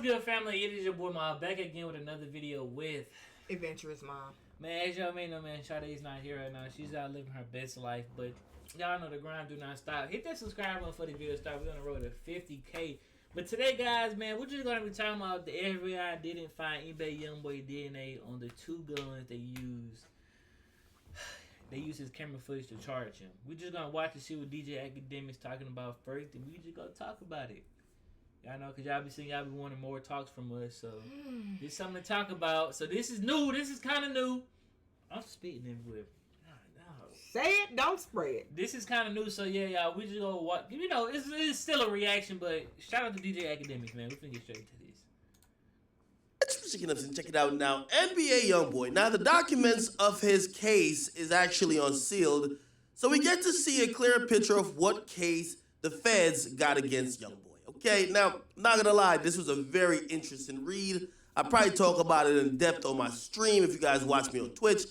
What's good, family? It is your boy Mom back again with another video with Adventurous Mom. Man, as y'all may know, man, Sade's not here right now. She's out living her best life, but y'all know the grind do not stop. Hit that subscribe button for the video start. We're on the road to 50K. But today, guys, man, we're just gonna be talking about the FBI didn't find eBay Youngboy DNA on the two guns they used. They used his camera footage to charge him. We're just gonna watch and see what DJ Academic's talking about first, and we just gonna talk about it. Y'all know, because y'all be seeing, y'all be wanting more talks from us, so there's something to talk about. So this is new. This is kind of new. I'm spitting everywhere. No. Say it, don't spread. This is kind of new, so yeah, y'all, we just gonna watch. You know, it's still a reaction, but shout out to DJ Academics, man. We're finna get straight into this. Check it out now. NBA Youngboy. Now, the documents of his case is actually unsealed, so we get to see a clear picture of what case the feds got against Youngboy. Okay, now, not gonna lie, this was a very interesting read. I'll probably talk about it in depth on my stream if you guys watch me on Twitch,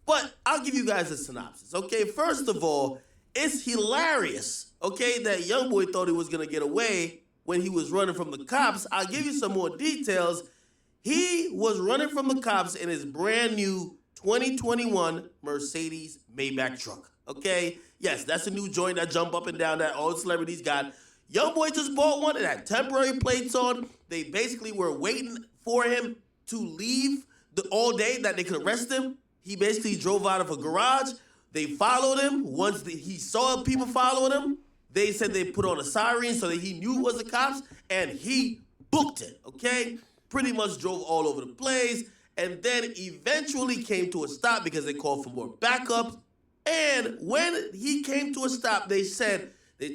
but I'll give you guys a synopsis. Okay, first of all, it's hilarious, okay, that Youngboy thought he was gonna get away when he was running from the cops. I'll give you some more details. He was running from the cops in his brand new 2021 Mercedes Maybach truck, okay? Yes, that's a new joint that jump up and down that all the celebrities got. Youngboy just bought one. It had temporary plates on. They basically were waiting for him to leave all day that they could arrest him. He basically drove out of a garage. They followed him. Once he saw people following him, they said they put on a siren so that he knew it was the cops, and he booked it, okay? Pretty much drove all over the place, and then eventually came to a stop because they called for more backups. And when he came to a stop, they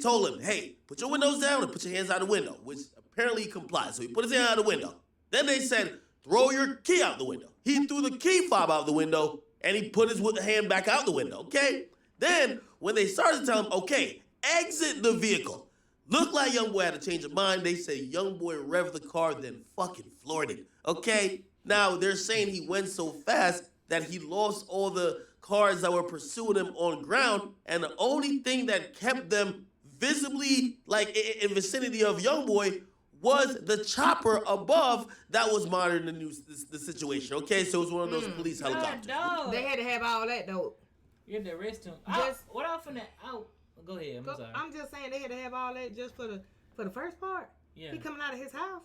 told him, hey, put your windows down and put your hands out the window, which apparently he complied. So he put his hand out the window. Then they said, throw your key out the window. He threw the key fob out the window, and he put his hand back out the window, okay? Then, when they started to tell him, okay, exit the vehicle, looked like Youngboy had a change of mind. They said Youngboy revved the car, then fucking floored it, okay? Now, they're saying he went so fast that he lost all the cars that were pursuing him on ground, and the only thing that kept them visibly, like, in vicinity of Youngboy was the chopper above that was monitoring the situation, okay? So it was one of those police helicopters. No. They had to have all that, though. You had to arrest him. What else from that? Go ahead, I'm sorry. I'm just saying they had to have all that just for the first part. Yeah. He coming out of his house.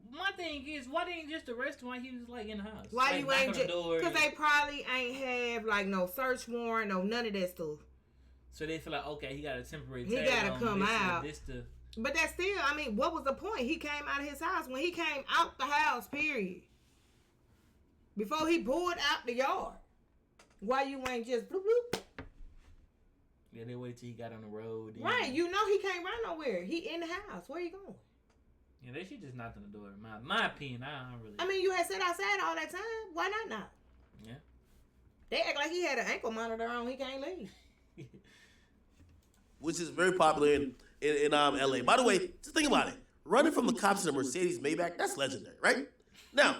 My thing is, why didn't you just arrest him while he was, like, in the house? Why like, you ain't just... Because they and... probably ain't have, like, no search warrant, no none of that stuff. So they feel like, okay, he got a temporary tag. He got to come out. But that's still, I mean, what was the point? He came out of his house. When he came out the house, period. Before he pulled out the yard. Why you ain't just bloop, bloop? Yeah, they waited till he got on the road. Right, you know he can't run nowhere. He in the house. Where you going? Yeah, they should just knock on the door. My opinion, I don't really... I mean, you had sat outside all that time. Why not knock? Yeah. They act like he had an ankle monitor on. He can't leave. Which is very popular in LA. By the way, just think about it. Running from the cops in a Mercedes Maybach, that's legendary, right? Now,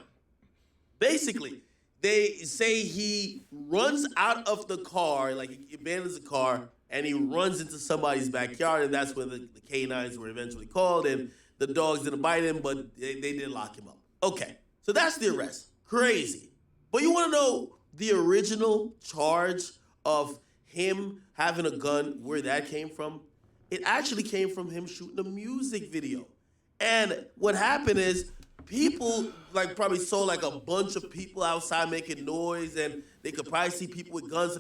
basically, they say he runs out of the car, like he abandons the car, and he runs into somebody's backyard, and that's when the canines were eventually called, and the dogs didn't bite him, but they did lock him up. Okay, so that's the arrest. Crazy. But you want to know the original charge of him having a gun, where that came from? It actually came from him shooting a music video. And what happened is people like probably saw like a bunch of people outside making noise, and they could probably see people with guns.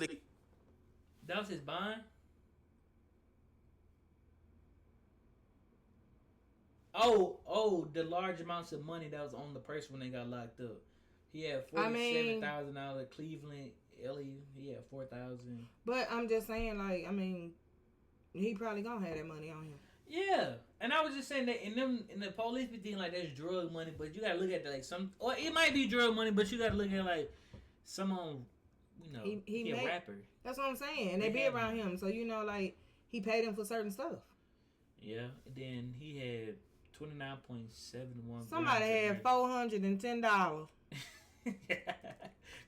That was his bond? Oh, the large amounts of money that was on the person when they got locked up. He had $47,000 Cleveland. Ellie, he had 4,000. But I'm just saying, like, I mean, he probably gonna have that money on him. Yeah, and I was just saying that in the police be thinking like that's drug money, but you gotta look at like some, or it might be drug money, but you gotta look at like someone, you know, he a rapper. That's what I'm saying, and they be around him, so you know, like he paid him for certain stuff. Yeah, and then he had 29.71. Somebody had $410.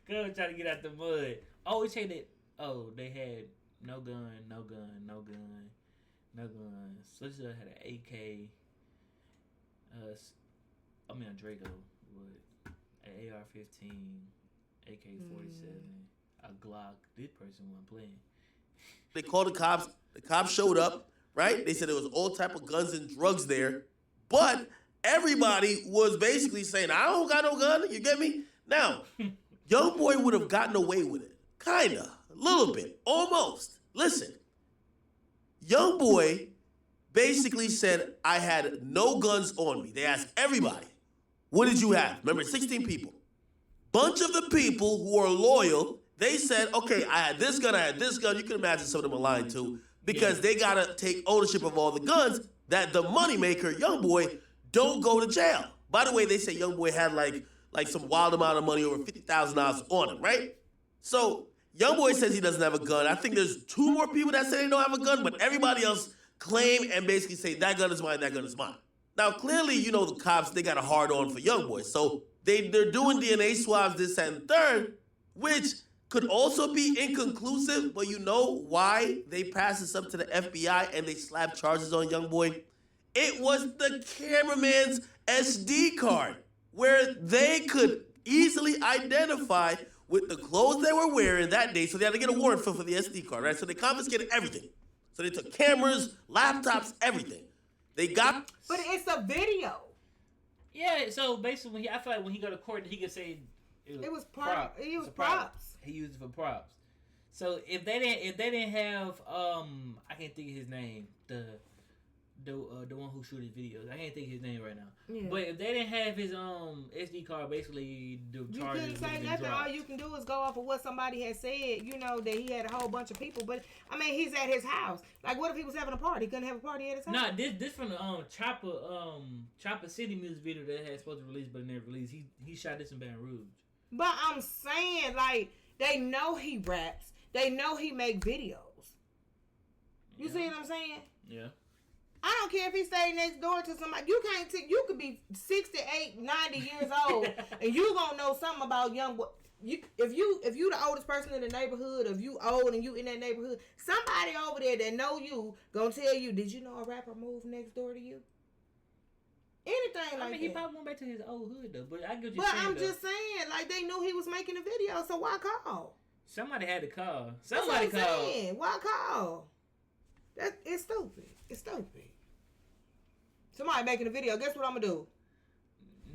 Go try to get out the mud. Oh, he said that. Oh, they had no gun. So this had an AK. Draco with an AR-15, AK-47, a Glock. This person wasn't playing. They called the cops. The cops showed up, right? They said there was all type of guns and drugs there, but everybody was basically saying, "I don't got no gun." You get me? Now, Youngboy would have gotten away with it, kinda, a little bit, almost. Listen, Youngboy basically said, "I had no guns on me." They asked everybody, "What did you have?" Remember, 16 people. Bunch of the people who are loyal, they said, "Okay, I had this gun, I had this gun." You can imagine some of them are lying too, because they gotta take ownership of all the guns that the moneymaker, Youngboy, don't go to jail. By the way, they say Youngboy had like some wild amount of money, over $50,000 on him, right? So Youngboy says he doesn't have a gun. I think there's 2 more people that say they don't have a gun, but everybody else claim and basically say that gun is mine, that gun is mine. Now, clearly, the cops, they got a hard on for Youngboy. So they're doing DNA swabs, this and third, which could also be inconclusive, but you know why they passed this up to the FBI and they slapped charges on Youngboy? It was the cameraman's SD card, where they could easily identify with the clothes they were wearing that day, so they had to get a warrant for the SD card, right? So they confiscated everything. So they took cameras, laptops, everything. They got... But it's a video. Yeah, so basically, I feel like when he go to court, he could say it was props. He was props. He used it for props. So if they didn't have I can't think of his name, the one who shoot his videos. I can't think of his name right now. Yeah. But if they didn't have his SD card, basically the charges you couldn't say nothing. All you can do is go off of what somebody had said. That he had a whole bunch of people. But I mean, he's at his house. Like, what if he was having a party? He couldn't have a party at his house. Nah, this from the Chopper City music video that had supposed to release but never released. He shot this in Baton Rouge. But I'm saying, like, they know he raps. They know he make videos. You see what I'm saying? Yeah. I don't care if he stay next door to somebody. You could be 68, 90 years old, and you gonna know something about Youngboy. If you the oldest person in the neighborhood, if you old and you in that neighborhood, somebody over there that know you gonna tell you, did you know a rapper moved next door to you? Anything like that. He probably went back to his old hood though. But I get you. But I'm just saying, like, they knew he was making a video, so why call? Somebody had to call. Somebody called. Why call? It's stupid. It's stupid. Somebody making a video. Guess what I'm gonna do?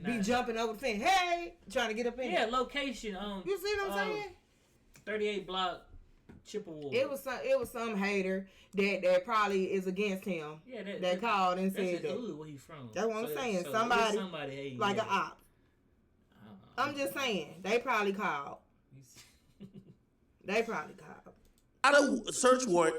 Be jumping over the fence. Hey, trying to get up in. Yeah, location. You see what I'm saying? 38 block Chippewa. It was some hater that probably is against him. Yeah, that called and said that. Ooh, where he from? That's what I'm saying. So somebody like an op. I'm just saying they probably called. They probably called. Got a search warrant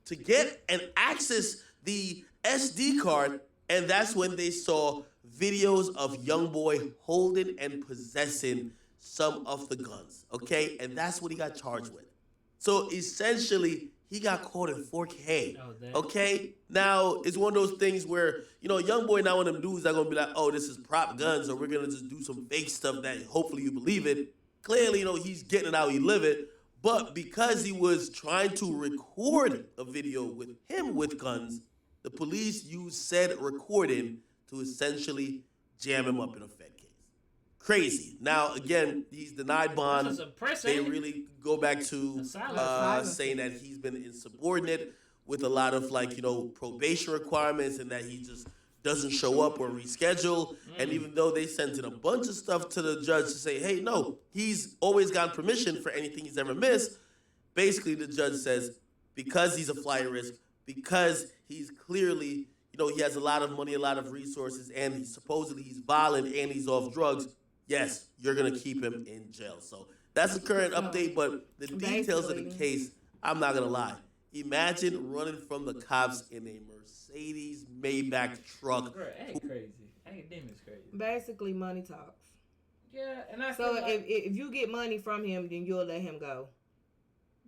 to get and access the SD card, and that's when they saw videos of Youngboy holding and possessing some of the guns, okay? And that's what he got charged with. So essentially, he got caught in 4K, okay? Now, it's one of those things where, Youngboy not one of them dudes that gonna be like, oh, this is prop guns, or we're gonna just do some fake stuff that hopefully you believe it. Clearly, he's getting it how he live it. But because he was trying to record a video with him with guns, the police used said recording to essentially jam him up in a Fed case. Crazy. Now, again, he's denied bond. They really go back to saying that he's been insubordinate with a lot of, probation requirements and that he just doesn't show up or reschedule. And even though they sent in a bunch of stuff to the judge to say, hey, no, he's always gotten permission for anything he's ever missed, basically the judge says, because he's a flight risk, because he's clearly, he has a lot of money, a lot of resources, and he's violent and he's off drugs, yes, you're going to keep him in jail. So that's the current update, but the details of the case, I'm not going to lie. Imagine running from the cops in a Mercedes Maybach truck. Bro, ain't crazy. Academics crazy. Basically, money talks. Yeah, and I so if you get money from him, then you'll let him go.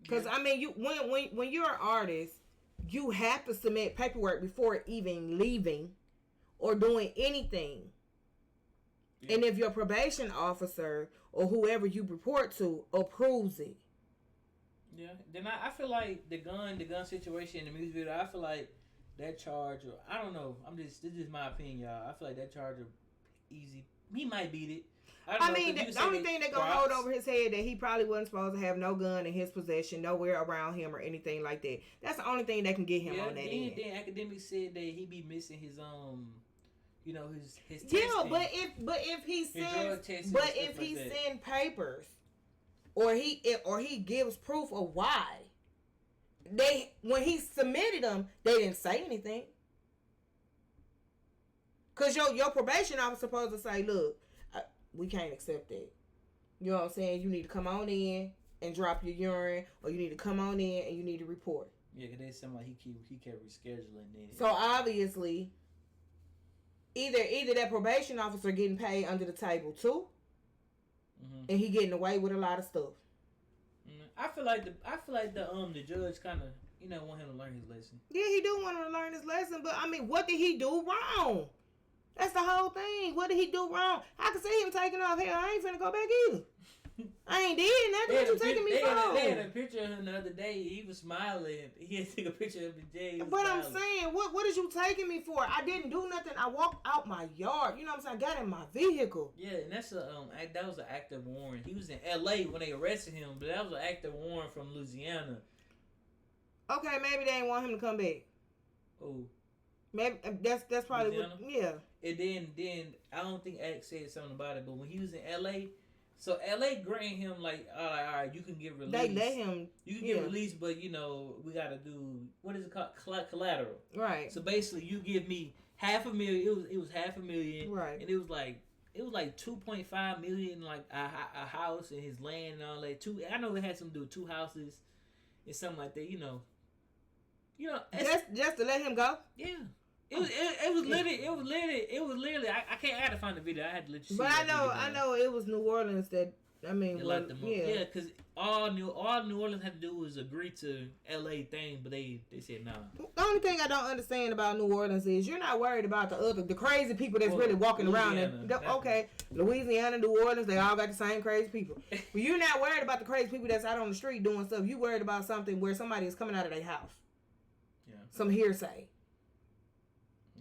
Because when you're an artist, you have to submit paperwork before even leaving or doing anything. Yeah. And if your probation officer or whoever you report to approves it. Yeah, then I feel like the gun situation in the music video, I feel like that charge, I don't know, this is my opinion, y'all. I feel like that charge easy. He might beat it. I mean, the only thing they're gonna hold over his head that he probably wasn't supposed to have no gun in his possession, nowhere around him or anything like that. That's the only thing that can get him on that end. Then academics said that he be missing his his yeah, testing. but if he send papers or he gives proof of why when he submitted them they didn't say anything. Cause your probation officer supposed to say, look, we can't accept that. You know what I'm saying? You need to come on in and drop your urine, or you need to come on in and you need to report. Yeah, because they sound like he kept rescheduling it. So obviously, either that probation officer getting paid under the table too, and he getting away with a lot of stuff. I feel like the judge kind of want him to learn his lesson. Yeah, he do want him to learn his lesson, but I mean, what did he do wrong? That's the whole thing. What did he do wrong? I can see him taking off. Hell, I ain't finna go back either. I ain't did nothing. What you taking me for? They had a picture of him the other day. He was smiling. He had to take a picture of the jail. But I'm saying, what is you taking me for? I didn't do nothing. I walked out my yard. You know what I'm saying? I got in my vehicle. Yeah, and that's that was an active warrant. He was in L.A. when they arrested him, but that was an active warrant from Louisiana. Okay, maybe they didn't want him to come back. Oh. Maybe that's probably what, yeah. And then I don't think X said something about it, but when he was in L.A., so L.A. granted him like, all right, you can get released. They let him. You can get released, but we gotta do what is it called, collateral. Right. So basically, you give me $500,000. It was $500,000. Right. And it was like 2.5 million, like a house and his land and all that. I know it had something to do with 2 houses and something like that. Just to let him go. Yeah. It was literally. I had to find the video. I had to let you see. But I know it was New Orleans that. I mean, yeah, because all New Orleans had to do was agree to LA thing, but they said no. Nah. The only thing I don't understand about New Orleans is you're not worried about the crazy people that's really walking around. Louisiana, New Orleans, they all got the same crazy people. But you're not worried about the crazy people that's out on the street doing stuff. You worried about something where somebody is coming out of their house. Yeah. Some hearsay.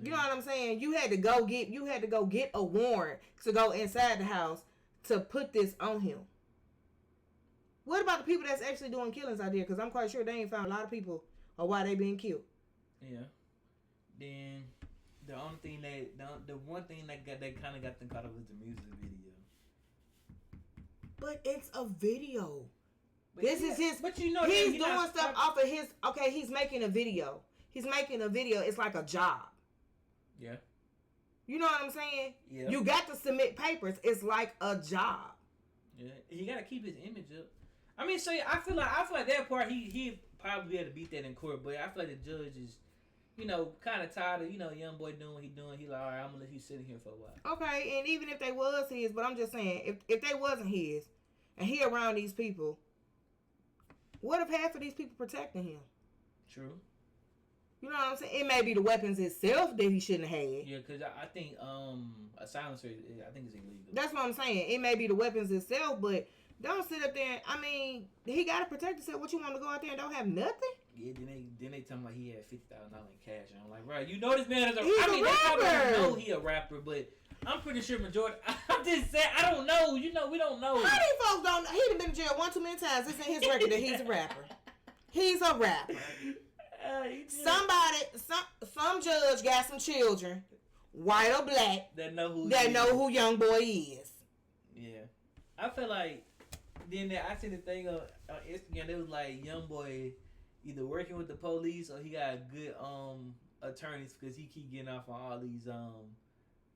You know what I'm saying? You had to go get a warrant to go inside the house to put this on him. What about the people that's actually doing killings out there? Because I'm quite sure they ain't found a lot of people or why they being killed. Yeah. Then the only thing the one thing that kind of got them caught up was the music video. But it's a video. But this is his. But he's doing stuff off of his. Okay, he's making a video. It's like a job. Yeah. You know what I'm saying? Yeah. You got to submit papers. It's like a job. Yeah. He got to keep his image up. I mean, so I feel like that part he probably had to beat that in court, but I feel like the judge is, kind of tired of Youngboy doing what he doing. He like, all right, I'm gonna let you sit in here for a while. Okay, and even if they was his, but I'm just saying, if they wasn't his, and he around these people, what if half of these people protecting him? True. You know what I'm saying? It may be the weapons itself that he shouldn't have had. Yeah, because I think a silencer, I think is illegal. That's what I'm saying. It may be the weapons itself, but don't sit up there. I mean, he got to protect himself. What, you want to go out there and don't have nothing? Yeah, then they talking about he had $50,000 in cash. And I'm like, bro, you know this man is a He's I mean, a they probably rapper. don't know he a rapper, but I'm pretty sure majority. I'm just saying, I don't know. We don't know. How these folks don't know? He done been in jail one too many times. It's in his record that he's a rapper. He's a rapper. Some judge got some children, white or black, that know who Youngboy is. Yeah, I feel like then I seen the thing on Instagram. It was like Youngboy either working with the police or he got good attorneys because he keep getting off on all these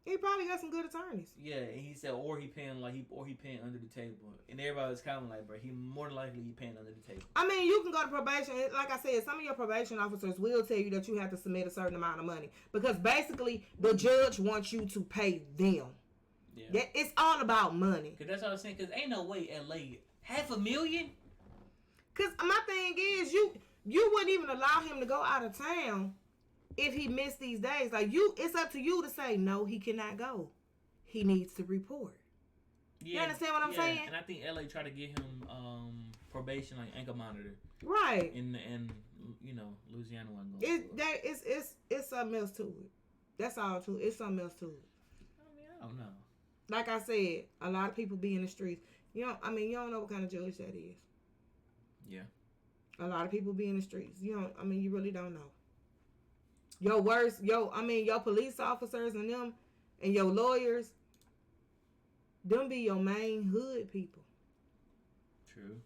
He probably got some good attorneys. Yeah, and he said, or he paying under the table, and everybody was kind of like, bro, he more than likely he paying under the table. I mean, you can go to probation. Like I said, some of your probation officers will tell you that you have to submit a certain amount of money because basically the judge wants you to pay them. Yeah, it's all about money. Cause that's what I was saying. Cause ain't no way LA $500,000. Cause my thing is, you wouldn't even allow him to go out of town. If he missed these days, it's up to you to say, no, he cannot go. He needs to report. Yeah, you understand what I'm saying? And I think LA tried to get him probation, like ankle monitor. Right. And Louisiana wasn't going. It's something else to it. That's all to it. It's something else to it. I mean, I don't know. like I said, a lot of people be in the streets. You don't know what kind of judge that is. Yeah. A lot of people be in the streets. You really don't know. Your police officers and them and your lawyers, them be your main hood people. True.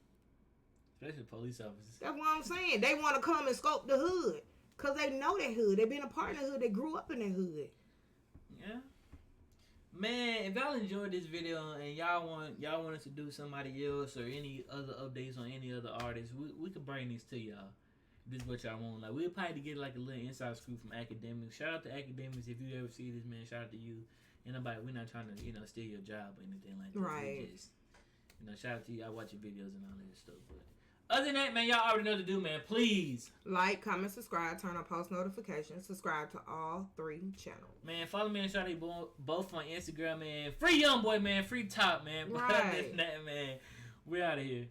Especially police officers. That's what I'm saying. They want to come and scope the hood. Because they know that hood. They've been a part of the hood. They grew up in that hood. Yeah. Man, if y'all enjoyed this video and y'all want us to do somebody else or any other updates on any other artists, we could bring these to y'all. This is what y'all want. Like, we'll probably get like a little inside scoop from Academics. Shout out to Academics if you ever see this, man. Shout out to you. And nobody, we're not trying to steal your job or anything like that. Right. We just, shout out to you. I watch your videos and all that stuff. But other than that, man, y'all already know what to do, man. Please like, comment, subscribe, turn on post notifications, subscribe to all 3 channels. Man, follow me and Shawty both on Instagram, man. Free Youngboy, man. Free Top, man. But Right. other than that, man, we out of here.